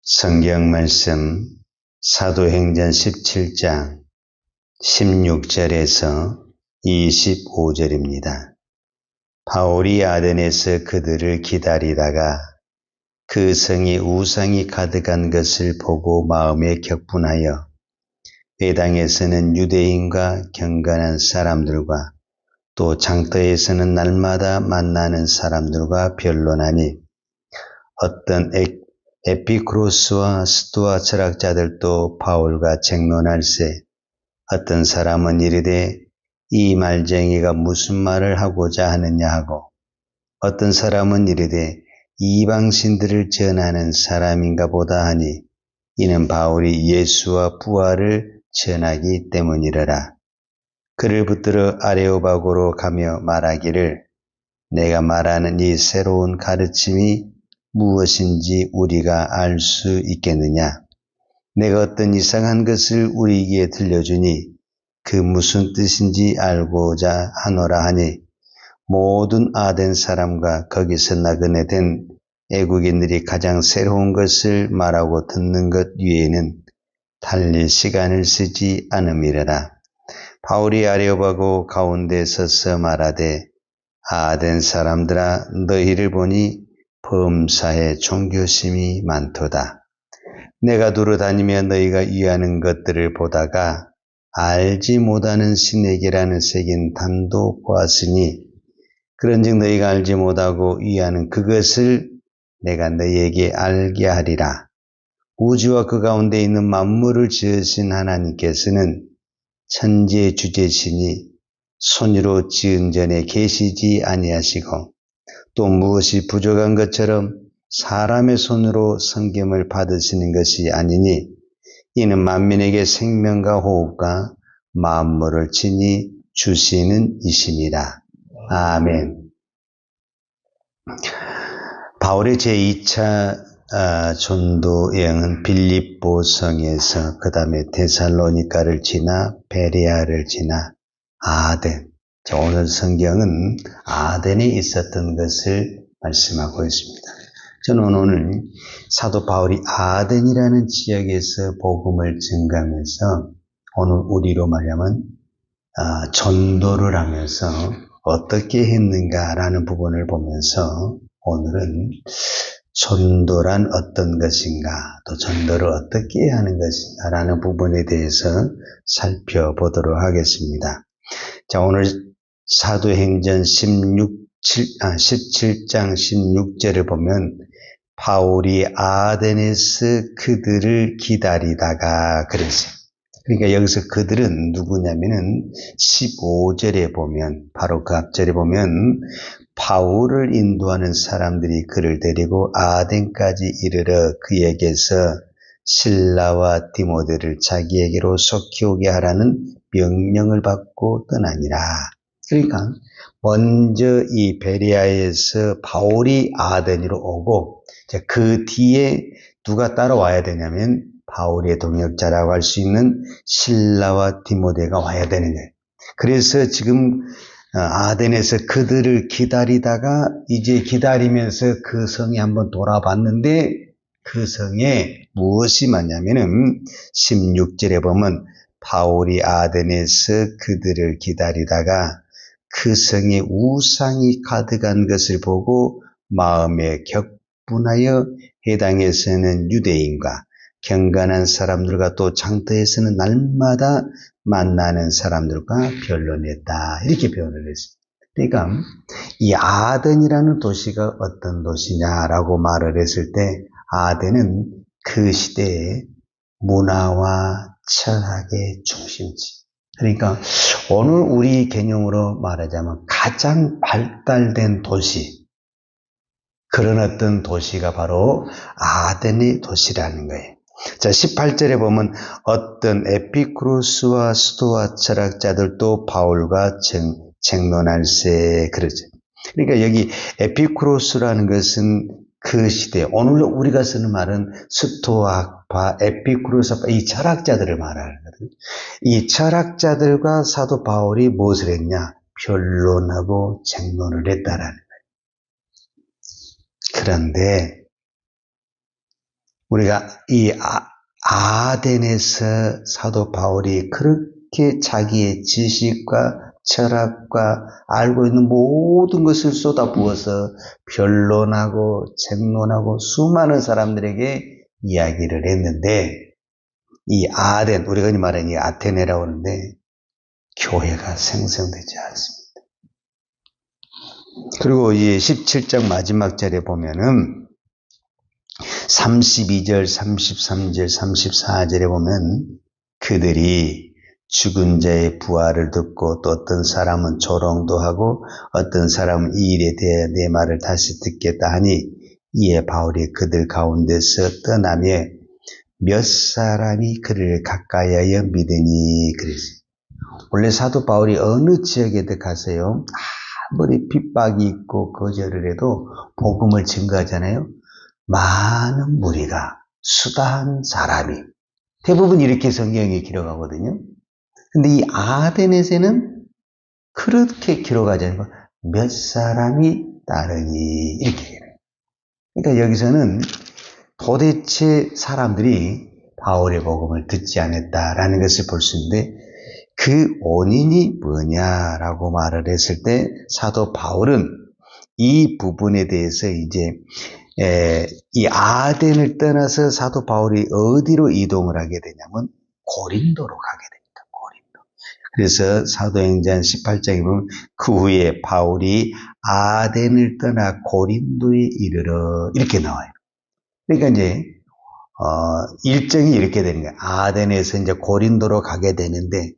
성경 말씀 사도행전 17장 16절에서 25절입니다. 바울이 아덴에서 그들을 기다리다가 그 성에 우상이 가득한 것을 보고 마음에 격분하여 회당에서는 유대인과 경건한 사람들과 또 장터에서는 날마다 만나는 사람들과 변론하니 어떤 에피쿠로스와 스토아 철학자들도 바울과 쟁론할세 어떤 사람은 이르되 이 말쟁이가 무슨 말을 하고자 하느냐 하고 어떤 사람은 이르되 이방신들을 전하는 사람인가 보다 하니 이는 바울이 예수와 부활을 전하기 때문이러라. 그를 붙들어 아레오바고로 가며 말하기를 내가 말하는 이 새로운 가르침이 무엇인지 우리가 알 수 있겠느냐? 내가 어떤 이상한 것을 우리에게 들려주니 그 무슨 뜻인지 알고자 하노라 하니 모든 아덴 사람과 거기서 나그네 된 애국인들이 가장 새로운 것을 말하고 듣는 것 위에는 달릴 시간을 쓰지 않음이라라. 바울이 아레오바고 가운데 서서 말하되 아덴 사람들아 너희를 보니 범사에 종교심이 많도다. 내가 두루 다니며 너희가 위하는 것들을 보다가 알지 못하는 신에게라는 새긴 단도 보았으니 그런즉 너희가 알지 못하고 위하는 그것을 내가 너희에게 알게 하리라. 우주와 그 가운데 있는 만물을 지으신 하나님께서는 천지의 주제시니 손으로 지은 전에 계시지 아니하시고 또 무엇이 부족한 것처럼 사람의 손으로 성김을 받으시는 것이 아니니 이는 만민에게 생명과 호흡과 만물을 친히 주시는 이심이라. 아멘. 바울의 제2차 전도 여행은 빌립보성에서 그 다음에 데살로니가를 지나 베레아를 지나 아덴. 오늘 성경은 아덴에 있었던 것을 말씀하고 있습니다. 저는 오늘 사도 바울이 아덴이라는 지역에서 복음을 증가하면서 오늘 우리로 말하면 전도를 하면서 어떻게 했는가라는 부분을 보면서 오늘은 전도란 어떤 것인가 또 전도를 어떻게 하는 것인가라는 부분에 대해서 살펴보도록 하겠습니다. 자, 오늘 사도행전 17장 16절을 보면 바울이 아덴에서 그들을 기다리다가 그랬어요. 그러니까 여기서 그들은 누구냐면은 15절에 보면 바로 그 앞절에 보면 바울을 인도하는 사람들이 그를 데리고 아덴까지 이르러 그에게서 실라와 디모데를 자기에게로 속히 오게 하라는 명령을 받고 떠나니라. 그러니까 먼저 이 베레아에서 바울이 아덴으로 오고 그 뒤에 누가 따라와야 되냐면 바울의 동역자라고 할 수 있는 실라와 디모데가 와야 되는 거예요. 그래서 지금 아덴에서 그들을 기다리다가 이제 기다리면서 그 성에 한번 돌아봤는데 그 성에 무엇이 많냐면은 16절에 보면 바울이 아덴에서 그들을 기다리다가 그 성에 우상이 가득한 것을 보고 마음에 격분하여 회당에서는 유대인과 경건한 사람들과 또 장터에서는 날마다 만나는 사람들과 변론했다. 이렇게 표현을 했습니다. 그러니까 이 아덴이라는 도시가 어떤 도시냐라고 말을 했을 때 아덴은 그 시대의 문화와 철학의 중심지. 그러니까 오늘 우리 개념으로 말하자면 가장 발달된 도시, 그런 어떤 도시가 바로 아덴의 도시라는 거예요. 자, 18절에 보면 어떤 에피쿠로스와 스토아 철학자들도 바울과 쟁론할세 그러죠. 그러니까 여기 에피쿠로스라는 것은 그 시대, 오늘 우리가 쓰는 말은 스토아파, 에피쿠로스파 이 철학자들을 말하거든요. 이 철학자들과 사도 바울이 무엇을 했냐? 변론하고 쟁론을 했다라는 거예요. 그런데 우리가 이 아덴에서 사도 바울이 그렇게 자기의 지식과 철학과 알고 있는 모든 것을 쏟아부어서 변론하고 쟁론하고 수많은 사람들에게 이야기를 했는데, 이 아덴, 우리가 흔히 말하는 이 아테네라고 하는데 교회가 생성되지 않습니다. 그리고 이 17장 마지막 절에 보면은 32절, 33절, 34절에 보면 그들이 죽은 자의 부활을 듣고 또 어떤 사람은 조롱도 하고 어떤 사람은 이 일에 대해 내 말을 다시 듣겠다 하니 이에 바울이 그들 가운데서 떠나며 몇 사람이 그를 가까이하여 믿으니 그랬어요. 원래 사도 바울이 어느 지역에도 가세요. 아무리 핍박이 있고 거절을 해도 복음을 증거하잖아요. 많은 무리가, 수다한 사람이, 대부분 이렇게 성경이 기록하거든요. 근데 이 아덴에서는 그렇게 기록하지 않고 몇 사람이 따르니 이렇게 해요. 그러니까 여기서는 도대체 사람들이 바울의 복음을 듣지 않았다라는 것을 볼 수 있는데, 그 원인이 뭐냐라고 말을 했을 때 사도 바울은 이 부분에 대해서 이제 이 아덴을 떠나서 사도 바울이 어디로 이동을 하게 되냐면 고린도로 가게 됩니다. 고린도. 그래서 사도행전 18장에 보면 그 후에 바울이 아덴을 떠나 고린도에 이르러 이렇게 나와요. 그러니까 이제 일정이 이렇게 되는 거예요. 아덴에서 이제 고린도로 가게 되는데,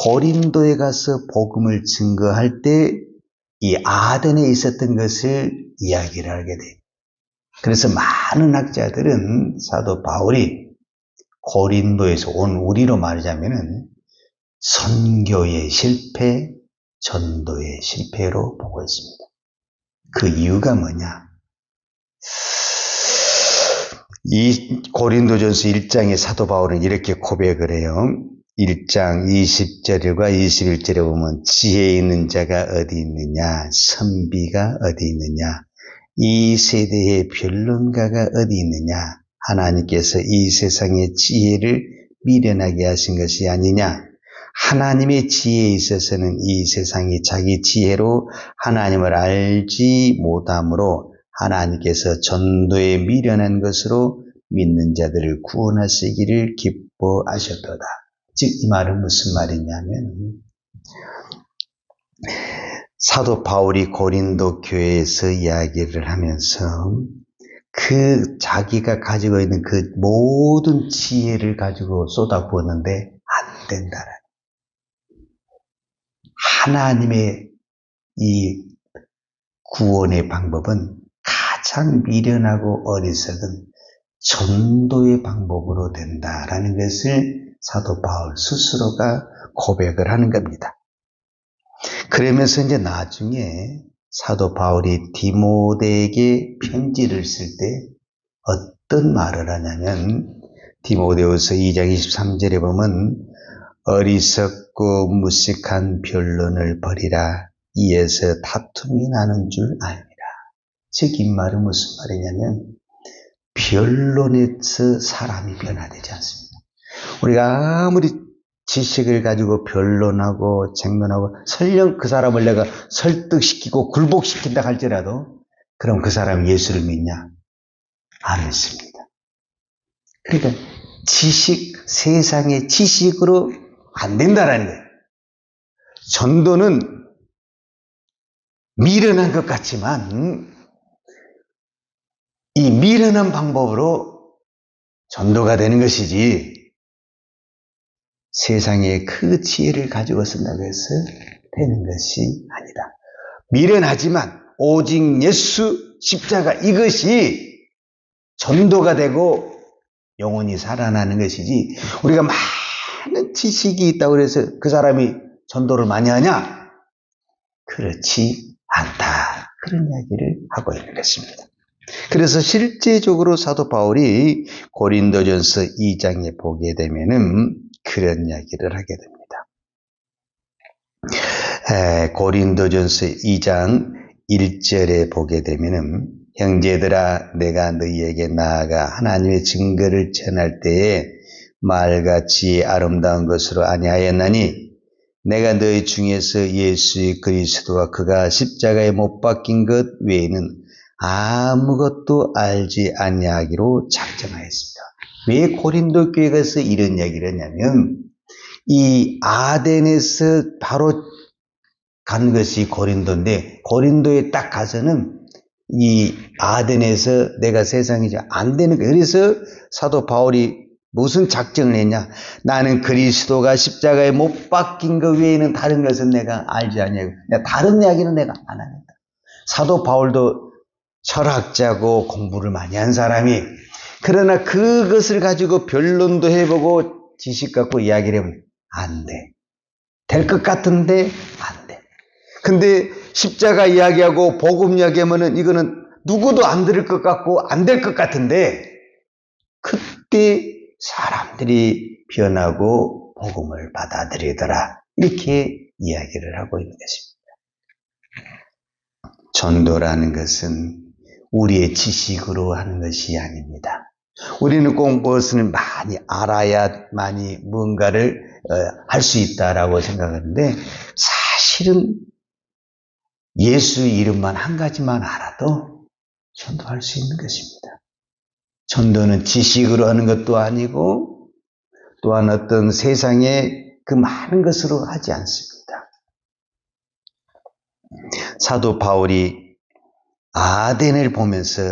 고린도에 가서 복음을 증거할 때 이 아덴에 있었던 것을 이야기를 하게 돼요. 그래서 많은 학자들은 사도 바울이 고린도에서 온 우리로 말하자면은 선교의 실패, 전도의 실패로 보고 있습니다. 그 이유가 뭐냐? 이 고린도전서 1장의 사도 바울은 이렇게 고백을 해요. 1장 20절과 21절에 보면 지혜 있는 자가 어디 있느냐, 선비가 어디 있느냐, 이 세대의 변론가가 어디 있느냐, 하나님께서 이 세상의 지혜를 미련하게 하신 것이 아니냐, 하나님의 지혜에 있어서는 이 세상이 자기 지혜로 하나님을 알지 못함으로 하나님께서 전도에 미련한 것으로 믿는 자들을 구원하시기를 기뻐하셨도다. 즉 이 말은 무슨 말이냐면, 사도 바울이 고린도 교회에서 이야기를 하면서 그 자기가 가지고 있는 그 모든 지혜를 가지고 쏟아부었는데 안 된다라는, 하나님의 이 구원의 방법은 가장 미련하고 어리석은 전도의 방법으로 된다라는 것을 사도 바울 스스로가 고백을 하는 겁니다. 그러면서 이제 나중에 사도 바울이 디모데에게 편지를 쓸 때 어떤 말을 하냐면, 디모데후서 2장 23절에 보면 어리석고 무식한 변론을 버리라. 이에서 다툼이 나는 줄 아니라. 즉 이 말은 무슨 말이냐면, 변론에서 사람이 변화되지 않습니다. 우리가 아무리 지식을 가지고 변론하고 쟁론하고 설령 그 사람을 내가 설득시키고 굴복시킨다 할지라도 그럼 그 사람이 예수를 믿냐? 안 믿습니다. 그러니까 지식, 세상의 지식으로 안 된다라는 거예요. 전도는 미련한 것 같지만 이 미련한 방법으로 전도가 되는 것이지, 세상에 그 지혜를 가지고 쓴다고 해서 되는 것이 아니다. 미련하지만 오직 예수 십자가, 이것이 전도가 되고 영혼이 살아나는 것이지, 우리가 많은 지식이 있다고 해서 그 사람이 전도를 많이 하냐? 그렇지 않다. 그런 이야기를 하고 있는 것입니다. 그래서 실제적으로 사도 바울이 고린도전서 2장에 보게 되면은 그런 이야기를 하게 됩니다. 고린도전서 2장 1절에 보게 되면은 형제들아, 내가 너희에게 나아가 하나님의 증거를 전할 때에 말같이 아름다운 것으로 아니하였나니 내가 너희 중에서 예수 그리스도와 그가 십자가에 못 박힌 것 외에는 아무것도 알지 아니하기로 작정하였습니다. 왜 고린도 교회 가서 이런 이야기를 했냐면 이 아덴에서 바로 간 것이 고린도인데 고린도에 딱 가서는 이 아덴에서 내가 세상에 안 되는 거예요. 그래서 사도 바울이 무슨 작정을 했냐? 나는 그리스도가 십자가에 못 박힌 것 외에는 다른 것은 내가 알지 아니하고 다른 이야기는 내가 안 합니다. 사도 바울도 철학자고 공부를 많이 한 사람이 그러나 그것을 가지고 변론도 해보고 지식 갖고 이야기를 해보면 안 돼. 될 것 같은데 안 돼. 근데 십자가 이야기하고 복음 이야기하면은 이거는 누구도 안 들을 것 같고 안 될 것 같은데 그때 사람들이 변하고 복음을 받아들이더라. 이렇게 이야기를 하고 있는 것입니다. 전도라는 것은 우리의 지식으로 하는 것이 아닙니다. 우리는 꼭 무엇을 많이 알아야 많이 뭔가를 할 수 있다라고 생각하는데 사실은 예수 이름만 한 가지만 알아도 전도할 수 있는 것입니다. 전도는 지식으로 하는 것도 아니고 또한 어떤 세상의 그 많은 것으로 하지 않습니다. 사도 바울이 아덴을 보면서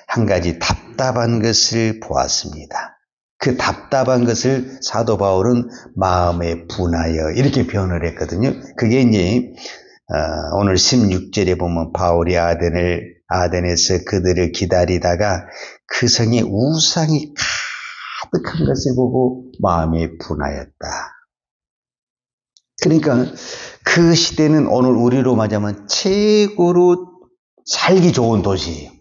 한 가지 답답한 것을 보았습니다. 그 답답한 것을 사도 바울은 마음에 분하여 이렇게 표현을 했거든요. 그게 이제 오늘 16절에 보면 바울이 아덴에서 그들을 기다리다가 그 성에 우상이 가득한 것을 보고 마음에 분하였다. 그러니까 그 시대는 오늘 우리로 말하자면 최고로 살기 좋은 도시예요.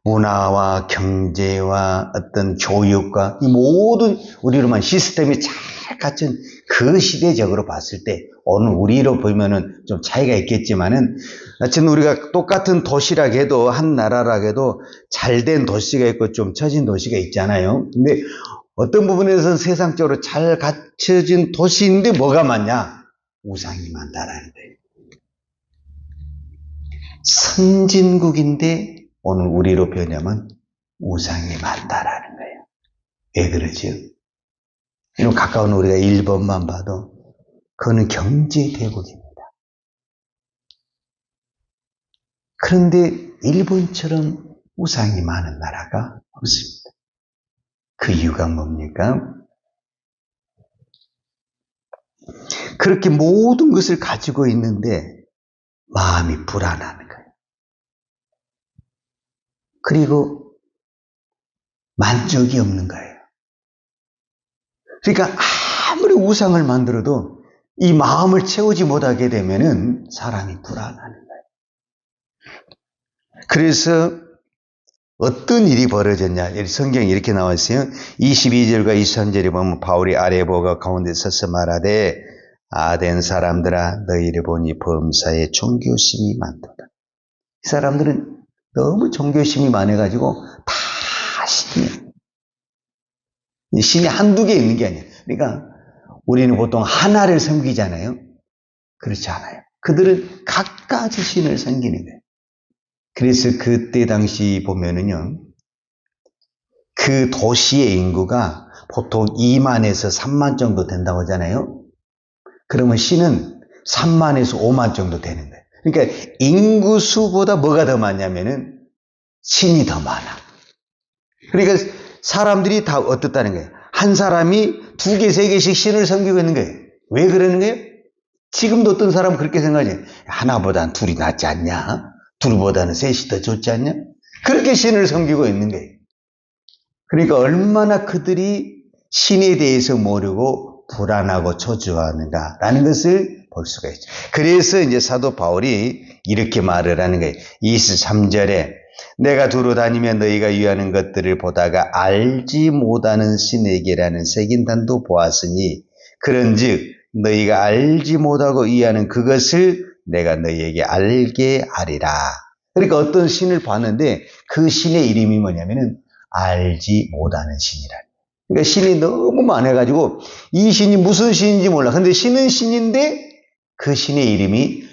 문화와 경제와 어떤 교육과 이 모든 우리로 말하면 시스템이 잘 갖춘 그 시대적으로 봤을 때 오늘 우리로 보면은 좀 차이가 있겠지만은 어쨌든 우리가 똑같은 도시라고 해도 한 나라라고 해도 잘된 도시가 있고 좀 처진 도시가 있잖아요. 근데 어떤 부분에서는 세상적으로 잘 갖춰진 도시인데 뭐가 많냐? 우상이 많다라는 거예요. 선진국인데 오늘 우리로 표현하면 우상이 많다라는 거예요. 왜 그러죠? 이런 가까운 우리가 일본만 봐도 그거는 경제대국입니다. 그런데 일본처럼 우상이 많은 나라가 없습니다. 그 이유가 뭡니까? 그렇게 모든 것을 가지고 있는데 마음이 불안하는 거예요. 그리고 만족이 없는 거예요. 그러니까 아무리 우상을 만들어도 이 마음을 채우지 못하게 되면은 사람이 불안하는 거예요. 그래서 어떤 일이 벌어졌냐? 성경에 이렇게 나와 있어요. 22절과 23절에 보면 바울이 아레보가 가운데 서서 말하되 아덴 사람들아 너희를 보니 범사에 종교심이 많도다. 이 사람들은 너무 종교심이 많아가지고 다 신이에요. 신이 한두 개 있는 게 아니에요. 그러니까 우리는 보통 하나를 섬기잖아요. 그렇지 않아요. 그들은 각가지 신을 섬기는 거예요. 그래서 그때 당시 보면은요, 그 도시의 인구가 보통 2만에서 3만 정도 된다고 하잖아요. 그러면 신은 3만에서 5만 정도 되는 거예요. 그러니까 인구수보다 뭐가 더 많냐면은 신이 더 많아. 그러니까 사람들이 다 어떻다는 거예요? 한 사람이 2개, 3개씩 신을 섬기고 있는 거예요. 왜 그러는 거예요? 지금도 어떤 사람은 그렇게 생각해요. 하나보다는 둘이 낫지 않냐? 둘보다는 셋이 더 좋지 않냐? 그렇게 신을 섬기고 있는 거예요. 그러니까 얼마나 그들이 신에 대해서 모르고 불안하고 초조하는가라는 것을 볼 수가 있죠. 그래서 이제 사도 바울이 이렇게 말을 하는 거예요. 23절에 내가 두루 다니며 너희가 위하는 것들을 보다가 알지 못하는 신에게라는 색인단도 보았으니 그런즉 너희가 알지 못하고 위하는 그것을 내가 너희에게 알게 하리라. 그러니까 어떤 신을 봤는데 그 신의 이름이 뭐냐면은 알지 못하는 신이라. 그러니까 신이 너무 많아가지고 이 신이 무슨 신인지 몰라. 근데 신은 신인데 그 신의 이름이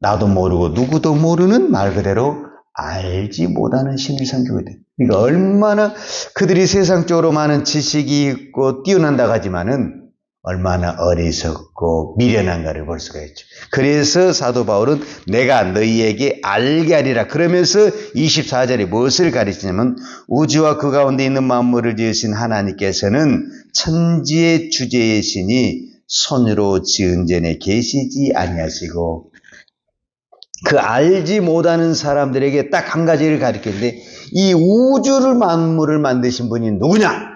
나도 모르고 누구도 모르는 말 그대로 알지 못하는 신을 섬기고 있다. 그러니까 얼마나 그들이 세상적으로 많은 지식이 있고 뛰어난다고 하지만은 얼마나 어리석고 미련한가를 볼 수가 있죠. 그래서 사도 바울은 내가 너희에게 알게 하리라 그러면서 24절에 무엇을 가르치냐면 우주와 그 가운데 있는 만물을 지으신 하나님께서는 천지의 주제이시니 손으로 지은 전에 계시지 아니하시고, 그 알지 못하는 사람들에게 딱 한 가지를 가르치는데 이 우주를 만물을 만드신 분이 누구냐?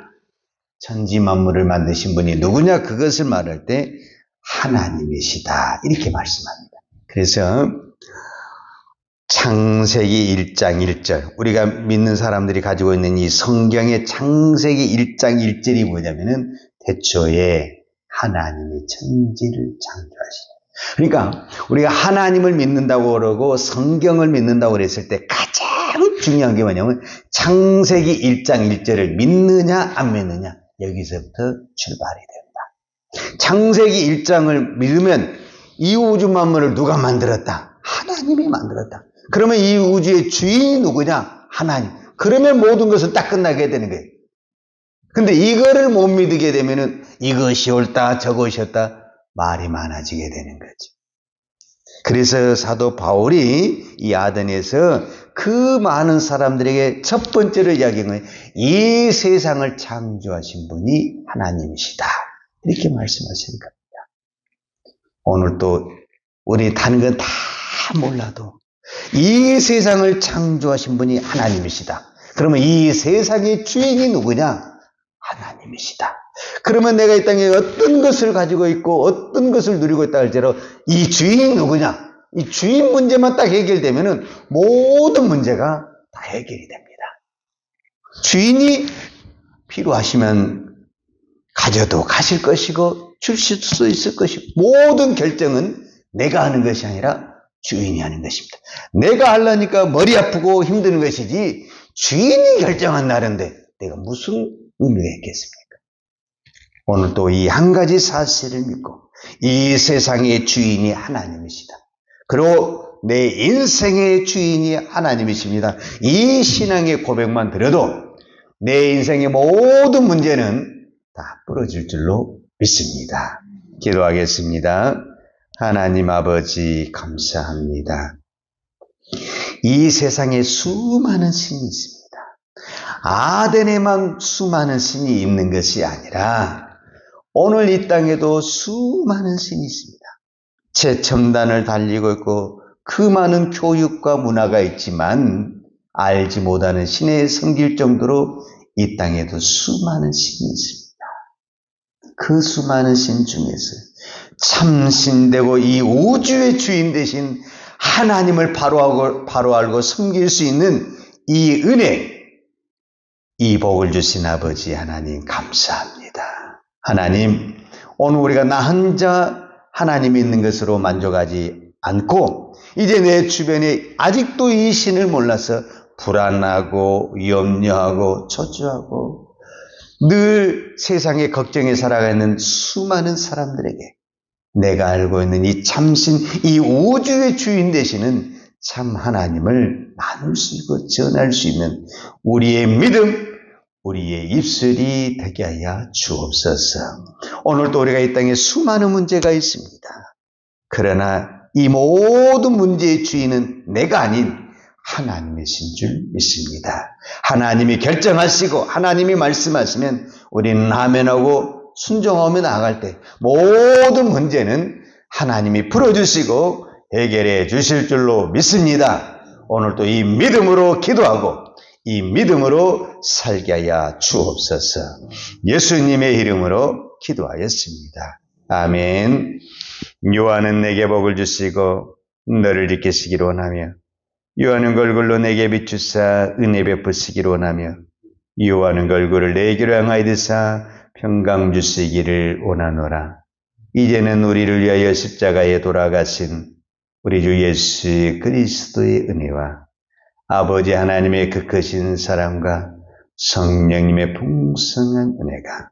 천지 만물을 만드신 분이 누구냐? 그것을 말할 때 하나님이시다 이렇게 말씀합니다. 그래서 창세기 1장 1절 우리가 믿는 사람들이 가지고 있는 이 성경의 창세기 1장 1절이 뭐냐면은 태초에 하나님이 천지를 창조하시니. 그러니까 우리가 하나님을 믿는다고 그러고 성경을 믿는다고 그랬을 때 가장 중요한 게 뭐냐면 창세기 1장 1절을 믿느냐 안 믿느냐, 여기서부터 출발이 됩니다. 창세기 1장을 믿으면 이 우주 만물을 누가 만들었다? 하나님이 만들었다. 그러면 이 우주의 주인이 누구냐? 하나님. 그러면 모든 것은 딱 끝나게 되는 거예요. 근데 이거를 못 믿게 되면은 이것이 옳다 저것이 옳다 말이 많아지게 되는 거죠. 그래서 사도 바울이 이 아덴에서 그 많은 사람들에게 첫 번째로 이야기한 거예요. 이 세상을 창조하신 분이 하나님이시다 이렇게 말씀하시는 겁니다. 오늘 또 우리 다른 건 다 몰라도 이 세상을 창조하신 분이 하나님이시다. 그러면 이 세상의 주인이 누구냐? 하나님이시다. 그러면 내가 이 땅에 어떤 것을 가지고 있고 어떤 것을 누리고 있다 할지라도 이 주인이 누구냐? 이 주인 문제만 딱 해결되면은 모든 문제가 다 해결이 됩니다. 주인이 필요하시면 가져도 가실 것이고 주실 수 있을 것이고, 모든 결정은 내가 하는 것이 아니라 주인이 하는 것입니다. 내가 하려니까 머리 아프고 힘드는 것이지 주인이 결정한 날인데 내가 무슨 의미가 있겠습니까? 오늘 또 이 한 가지 사실을 믿고 이 세상의 주인이 하나님이시다. 그리고 내 인생의 주인이 하나님이십니다. 이 신앙의 고백만 들어도 내 인생의 모든 문제는 다 풀어질 줄로 믿습니다. 기도하겠습니다. 하나님 아버지 감사합니다. 이 세상에 수많은 신이 있습니다. 아덴에만 수많은 신이 있는 것이 아니라 오늘 이 땅에도 수많은 신이 있습니다. 최첨단을 달리고 있고 그 많은 교육과 문화가 있지만 알지 못하는 신에 섬길 정도로 이 땅에도 수많은 신이 있습니다. 그 수많은 신 중에서 참신되고 이 우주의 주인 되신 하나님을 바로 알고 섬길 수 있는 이 은혜, 이 복을 주신 아버지 하나님 감사합니다. 하나님, 오늘 우리가 나 혼자 하나님이 있는 것으로 만족하지 않고 이제 내 주변에 아직도 이 신을 몰라서 불안하고 염려하고 초조하고 늘 세상에 걱정에 살아가는 수많은 사람들에게 내가 알고 있는 이 참신, 이 우주의 주인 되시는 참 하나님을 나눌 수 있고 전할 수 있는 우리의 믿음, 우리의 입술이 되게 하여 주옵소서. 오늘도 우리가 이 땅에 수많은 문제가 있습니다. 그러나 이 모든 문제의 주인은 내가 아닌 하나님이신 줄 믿습니다. 하나님이 결정하시고 하나님이 말씀하시면 우리는 아멘하고 순종하며 나아갈 때 모든 문제는 하나님이 풀어주시고 해결해 주실 줄로 믿습니다. 오늘도 이 믿음으로 기도하고 이 믿음으로 살게 하여 주옵소서. 예수님의 이름으로 기도하였습니다. 아멘. 요한은 내게 복을 주시고 너를 지키시기를 원하며 요한은 걸굴로 내게 비추사 은혜 베푸시기를 원하며 요한은 걸굴을 내게로 향하여 드사 평강 주시기를 원하노라. 이제는 우리를 위하여 십자가에 돌아가신 우리 주 예수 그리스도의 은혜와 아버지 하나님의 그 크신 사랑과 성령님의 풍성한 은혜가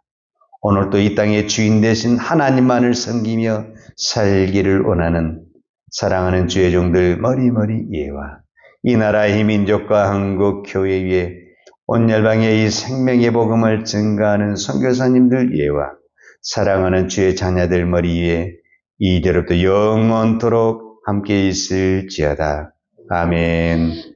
오늘도 이 땅의 주인 되신 하나님만을 섬기며 살기를 원하는 사랑하는 주의 종들 머리머리 예와 이 나라 이 민족과 한국 교회 위에 온 열방의 이 생명의 복음을 증가하는 선교사님들 예와 사랑하는 주의 자녀들 머리 위에 이대로부터 영원토록 함께 있을지어다. 아멘.